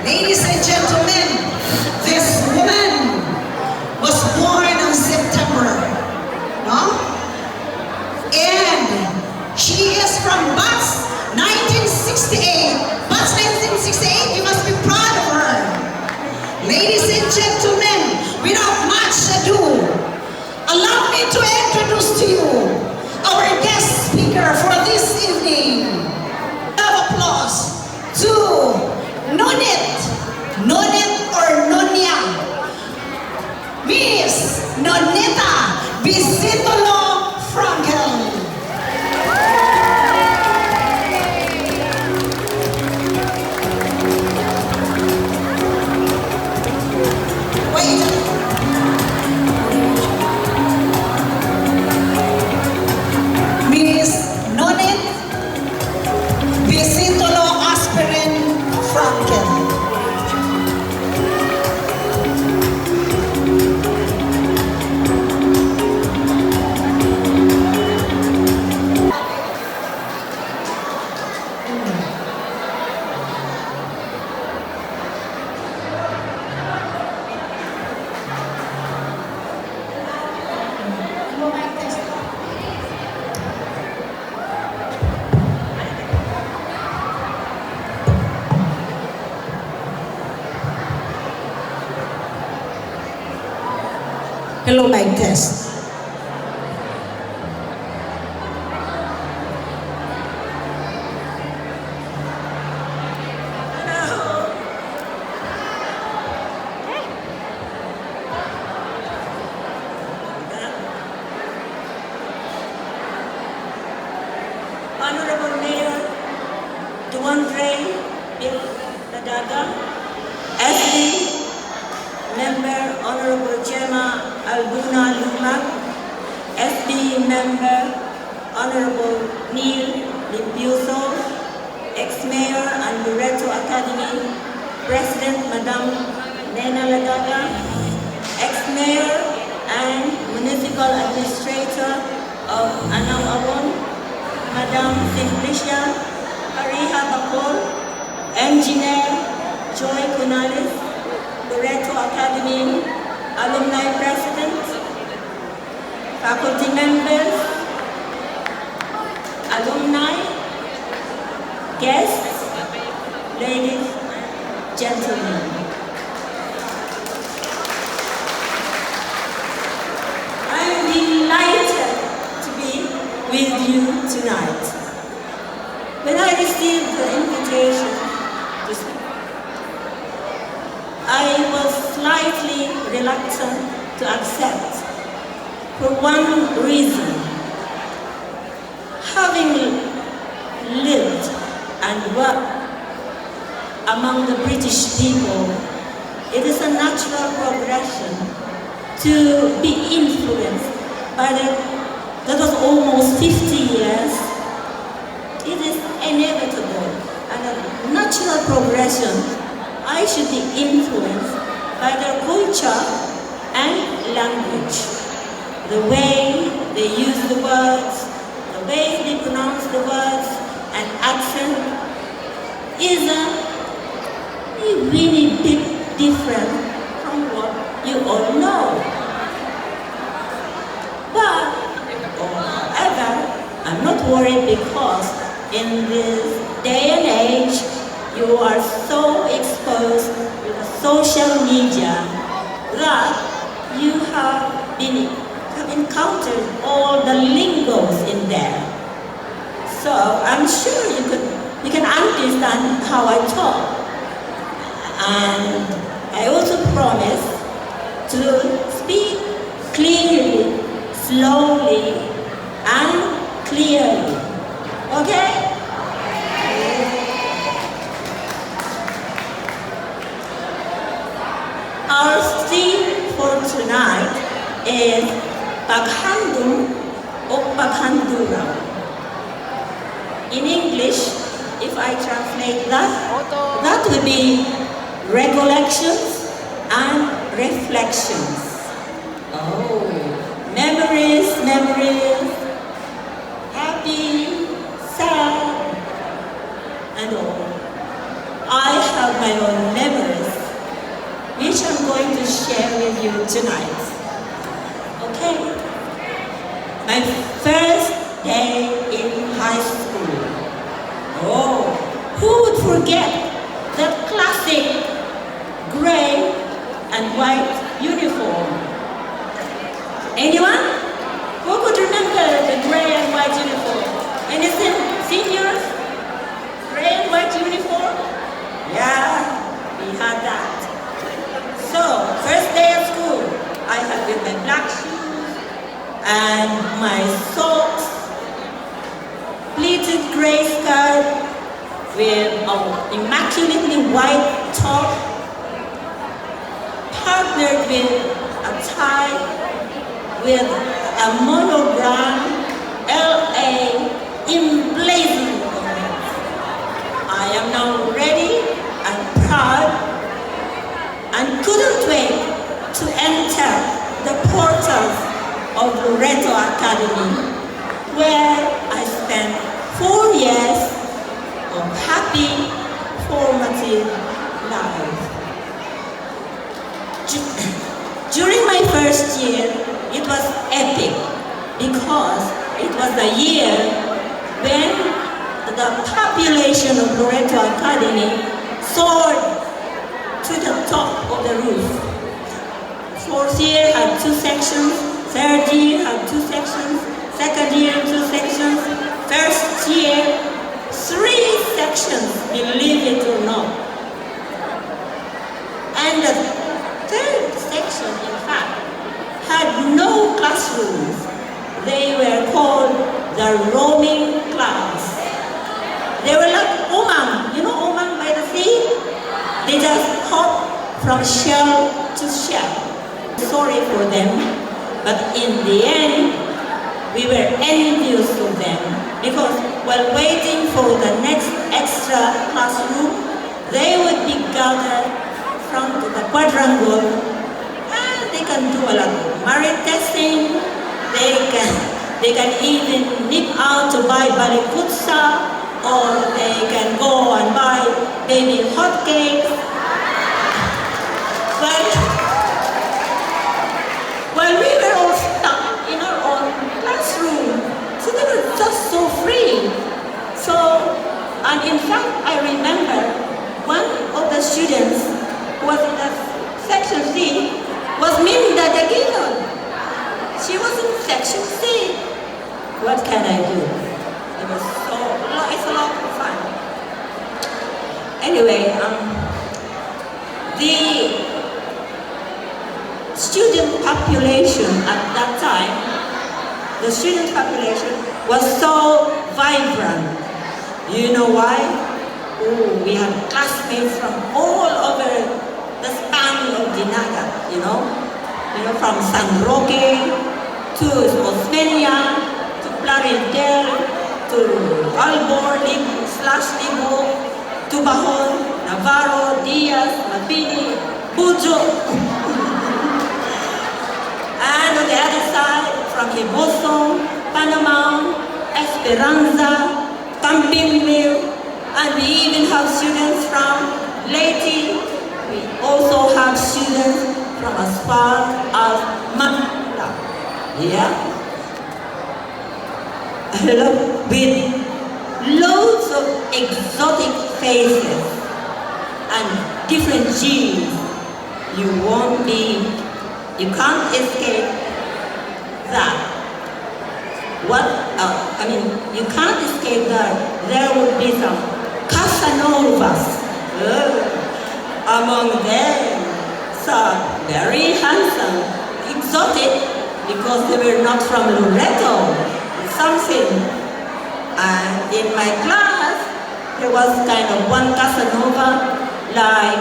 Ladies and gentlemen, this woman was born on September, no? And she is from Bats 1968. Bats 1968, you must be proud of her. Ladies and gentlemen, without much ado, allow me to introduce to you our guest speaker for this evening. Of applause to Nonit or Nonya, Miss Nonita Frankl. Hello, mic test. Honorable Mayor Duandre Dadaga, SD Member Honorable Gemma Albuna Lumak, SD Member Honorable Neil Limpiuso, Ex-Mayor and Loreto Academy President Madam Nena Lagaga, Ex-Mayor and Municipal Administrator of Anang Abon, Madam Simplicia Ariha Bakol, Engineer Joy Kunalis, Loreto Academy Alumni President, Faculty Members, Alumni, Guests, Ladies, Gentlemen. I am delighted to be with you tonight. When I received the invitation to speak, I was slightly reluctant to accept for one reason. Having lived and worked among the British people, it is a natural progression to be influenced by that was almost 50 years. It is inevitable and a natural progression. I should be influenced by their culture and language. The way they use the words, the way they pronounce the words, and accent is a really bit different from what you all know. But, however, I'm not worried because in this day and age, you are so exposed to the social media that you have encountered all the lingos in there. So I'm sure you can understand how I talk. And I also promise to speak clearly, slowly, and clearly. Okay? Our theme for tonight is Paghandum or Paghanduraw. In English, if I translate that would be Recollections and Reflections. Oh, memories, happy, sad, and all. I have my own memories. you tonight. Okay. My first day in high school. Oh, who would forget that classic gray and white uniform? Anyone? Who could remember the gray and white uniform? Any seniors? Gray and white uniform? Yeah, we had that. So, first day of school, I had with my black shoes and my socks, pleated gray skirt with an immaculately white top, partnered with a tie with a monogram LA emblazoned on it. I am now ready and proud and couldn't wait to enter the portals of Loreto Academy, where I spent 4 years of happy, formative life. During my first year, it was epic because it was the year when the population of Loreto Academy soared to the top of the roof. Fourth year had 2 sections, third year had 2 sections, second year 2 sections, first year 3 sections, believe it or not. And the third section, in fact, had no classrooms. They were called the roaming class. They were like Oman. You know Oman by the sea? They just hop from shell to shell. Sorry for them, but in the end, we were envious of them because while waiting for the next extra classroom, they would be gathered from the quadrangle and they can do a lot of merit testing. They can even nip out to buy balikutsa, or they can go and buy baby hotcakes. While we were all stuck in our own classroom, so they were just so free. So, and in fact, I remember one of the students who was in the section C was Minda Daginon. She was in section C. What can I do? It's a lot of fun. Anyway, the student population at that time, the student population was so vibrant. You know why? Oh, we had classmates from all over the span of Dinagat, you know, from San Roque to Osmeña, to Plaridel, to Albor, Libo, to Bahon, Navarro, Diaz, Mapini, Bujo. And on the other side, from Hiboson, Panama, Esperanza, Campinville, and we even have students from Leyte. We also have students from as far as Manila. Yeah? With loads of exotic faces and different genes. You can't escape that. You can't escape that. There would be some Casanovas among them. Some very handsome, exotic, because they were not from Loreto, something. And in my class, there was kind of one Casanova, like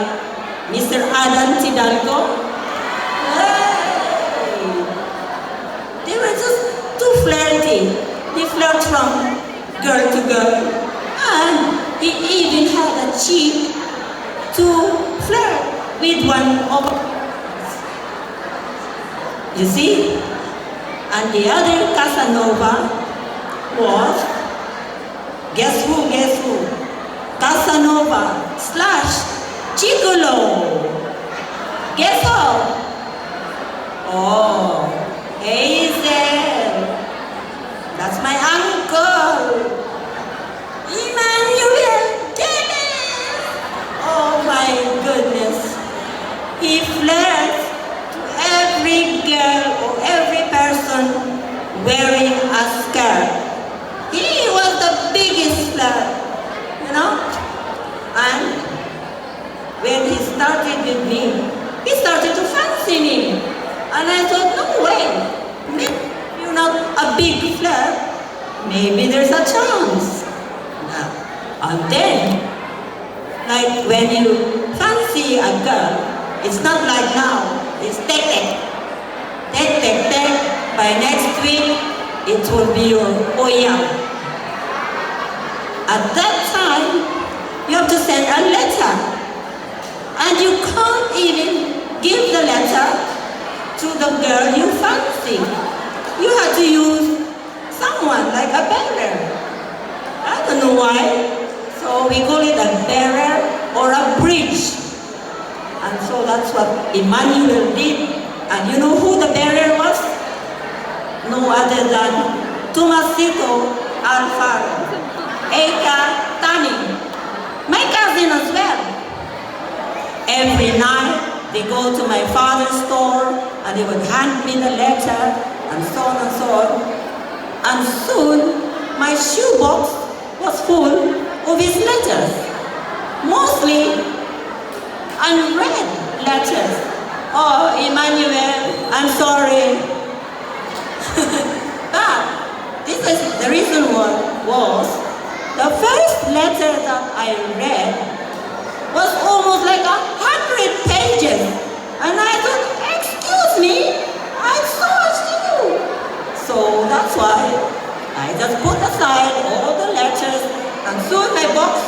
Mr. Adan Tidalgo. They were just too flirty. He flirted from girl to girl. And he even had a cheek to flirt with one of us. You see? And the other Casanova was, guess who? Casanova / Gigolo. Guess how? Oh, Hazel. That's my uncle. Emmanuel Dennis. Oh my goodness. He flirts to every girl or every person wearing a skirt. He was the biggest flirt, you know? And when he started with me, he started to fancy me. And I thought, no way, maybe you're not a big flirt. Maybe there's a chance. And then, like when you fancy a girl, it's not like now. It's tek. By next week, it will be your oya. At that time, you have to send a letter. And you can't even give the letter to the girl you fancy. You have to use someone like a bearer. I don't know why. So we call it a bearer or a bridge. And so that's what Emmanuel did. And you know who the bearer was? No other than Tomasito Alfaro, Eka Tani, my cousin as well. Every night they go to my father's store and they would hand me the letter and so on and so on. And soon my shoebox was full of his letters, mostly unread letters. Oh, Emmanuel, I'm sorry. But this is the reason was the first letter that I read was almost like 100 pages. And I thought, excuse me, I have so much to do. So that's why I just put aside all the letters, and soon my box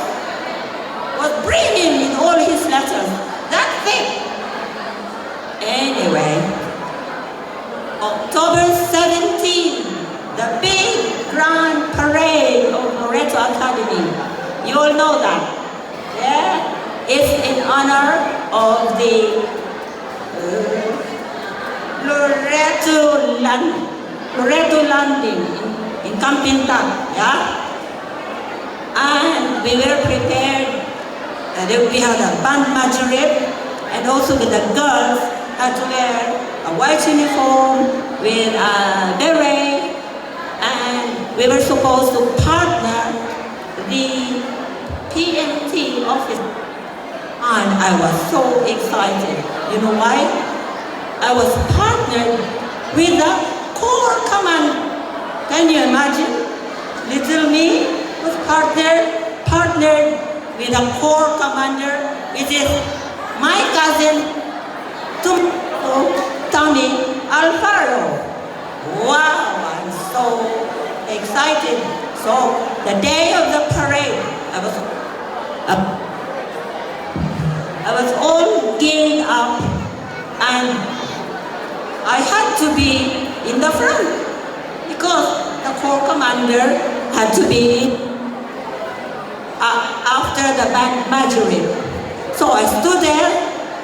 was brimming with all his letters. That thick. Anyway, October 17, the big grand parade of Loreto Academy. You all know that. Yeah? It's in honor of the Loreto landing in Campinta. Yeah? And we were prepared. We had a band majorette, and also with the girls had to wear a white uniform with a beret, and we were supposed to partner the PMT office. And I was so excited. You know why? I was partnered with the Corps Command. Can you imagine? Little me was partnered with a Corps Commander, which is my cousin, Tommy Alfaro. Wow, I'm so excited. So the day of the parade, I was all geared up, and I had to be in the front because the Corps Commander had to be after the band majorette. So I stood there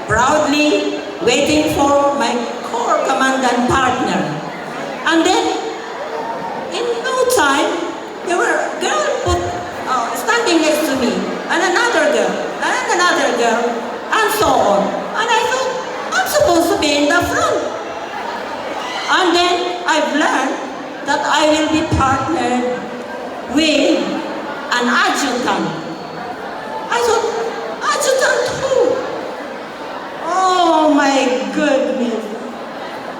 proudly waiting for my Corps Commandant partner. And then, in no time, there were a girl standing next to me, and another girl, and so on. And I thought, I'm supposed to be in the front. And then I've learned that I will be partnered with an adjutant. I thought, adjutant who? Oh my goodness.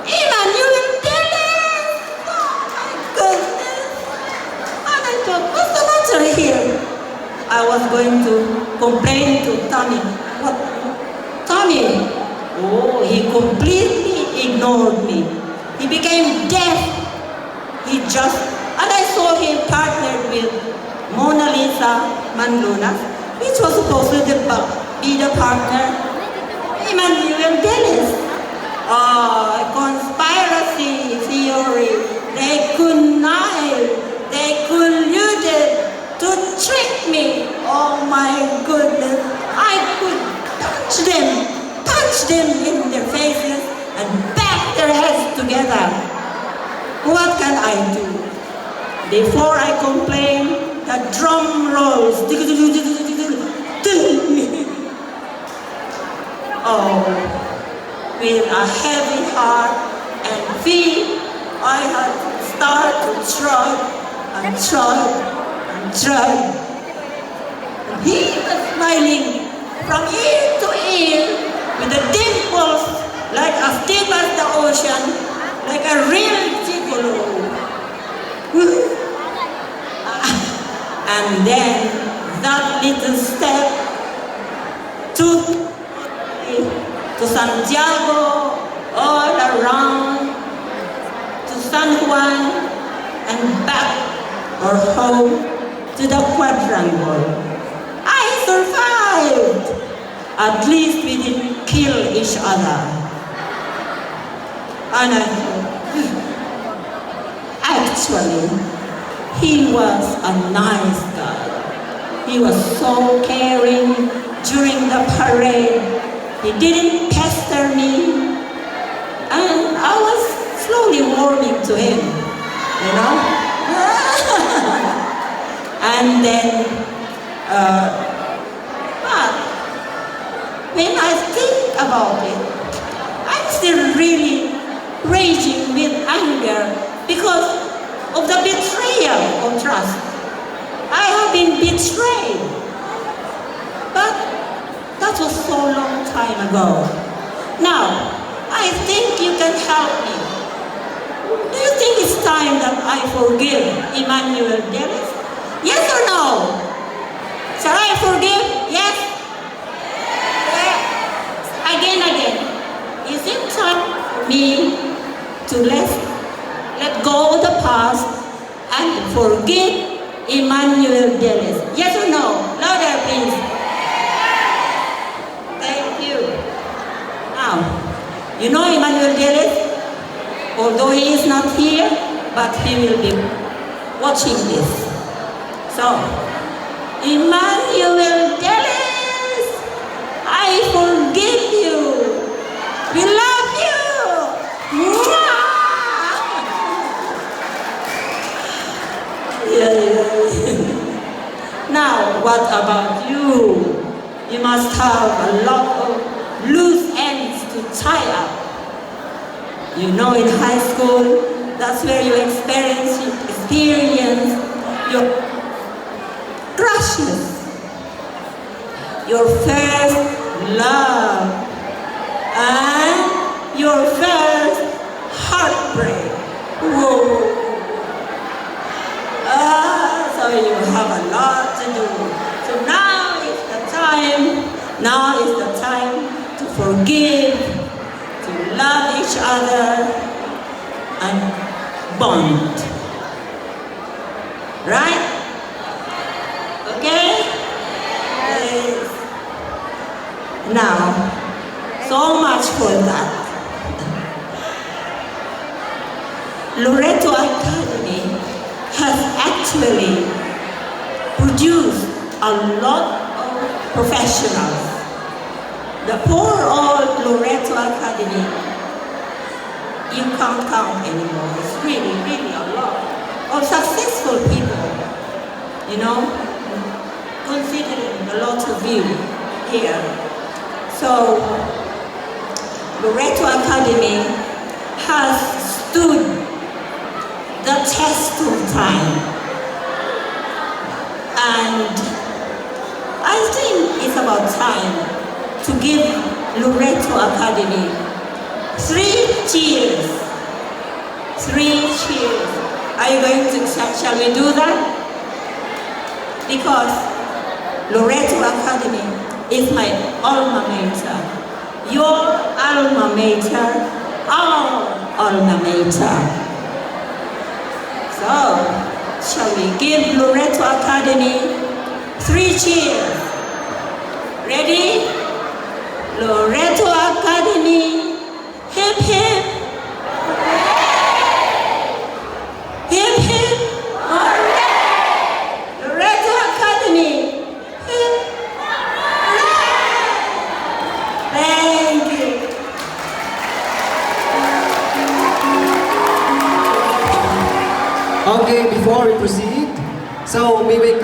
Emmanuel Dennis! Oh my goodness. And I thought, what's the matter here? I was going to complain to Tommy. What? Tommy? Oh, he completely ignored me. He became deaf. And I saw him partnered with Mona Lisa Manlunas, which was supposed to be the partner, Emmanuel Dennis. Conspiracy theory. They connived, they colluded to trick me. Oh my goodness. I could touch them in their faces and back their their heads together. What can I do? Before I complain, the drum rolls. Oh, with a heavy heart and feet, I had started to trot and trot and trot. And he was smiling from ear to ear with the dimples like as deep as the ocean, like a real gigolo. And then that little step took me to Santiago, all around, to San Juan, and back or home to the quadrangle. I survived! At least we didn't kill each other. And I thought, actually, he was a nice guy. He was so caring during the parade. He didn't pester me. And I was slowly warming to him, you know? And then, but when I think about it, I'm still really raging with anger because of the betrayal of trust. I have been betrayed. But that was so long time ago. Now, I think you can help me. Do you think it's time that I forgive Emmanuel Dennis? Yes or no? Shall I forgive? Yes? Yes. Again. Is it time for me to let go of the past and forgive Emmanuel Dennis? Yes or no? Louder, please. Thank you. Now, you know Emmanuel Dennis? Although he is not here, but he will be watching this. So, Emmanuel Dennis, I forgive you. We love you. Mwah! Now, what about you? You must have a lot of loose ends to tie up. You know, in high school, that's where you experience your crushes, your first love, and your first heartbreak. Whoa. So you have a lot to do. So now is the time to forgive, to love each other, and bond. Right? Okay? Yes. Now, so much for that. Loreto Academy has actually produced a lot of professionals. The poor old Loreto Academy, you can't count anymore. It's really, really a lot of successful people, you know, considering a lot of you here. So, Loreto Academy has stood the test of time. And I think it's about time to give Loreto Academy 3 cheers. 3 cheers. Are you going to, shall we do that? Because Loreto Academy is my alma mater. Your alma mater, our alma mater. So, shall we give Loreto Academy 3 cheers? Ready? Loreto Academy, hip hip. Hip hip, hooray! Loreto Academy, hip hooray! Thank you. Okay, before we proceed, so may we